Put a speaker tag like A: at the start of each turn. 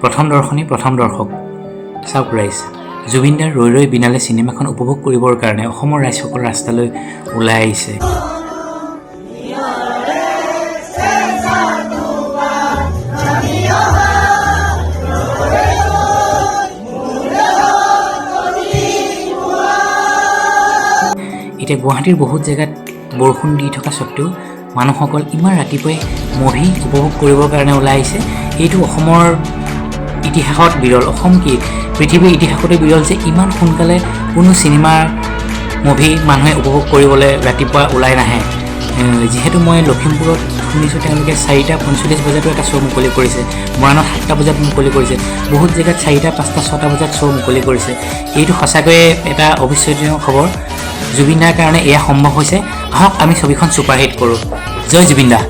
A: প্ৰথম দৰ্শনী প্ৰথম দৰ্শক চাওক ৰাইজ জুবিন দাৰ ৰৈ ৰৈ বিনালে চিনেমাখন উপভোগ কৰিবৰ কাৰণে অসমৰ ৰাইজসকল ৰাস্তালৈ ওলাই আহিছে। এতিয়া গুৱাহাটীৰ বহুত জেগাত বৰষুণ দি থকা স্বত্বেও মানুহসকল ইমান ৰাতিপুৱাই মুভি উপভোগ কৰিবৰ কাৰণে ওলাই আহিছে। এইটো অসমৰ ইতিহাসত বিৰল। অসম কি পৃথিৱীৰ ইতিহাসতে বিৰল যে ইমান সোনকালে কোনো চিনেমাৰ মুভি মানুহে উপভোগ কৰিবলৈ ৰাতিপুৱা ওলাই নাহে। যিহেতু মই লখিমপুৰত শুনিছোঁ তেওঁলোকে 4:45 বজাতো এটা শ্ব' মুকলি কৰিছে, মৰাণত 7টা বজাত মুকলি কৰিছে, বহুত জেগাত 4টা 5টা 6টা বজাত শ্ব' মুকলি কৰিছে। এইটো সঁচাকৈয়ে এটা অবিশ্বাসনীয় খবৰ। জুবিন দাৰ কাৰণে এয়া সম্ভৱ হৈছে। আহক আমি ছবিখন ছুপাৰহিট কৰোঁ। জয় জুবিন দা।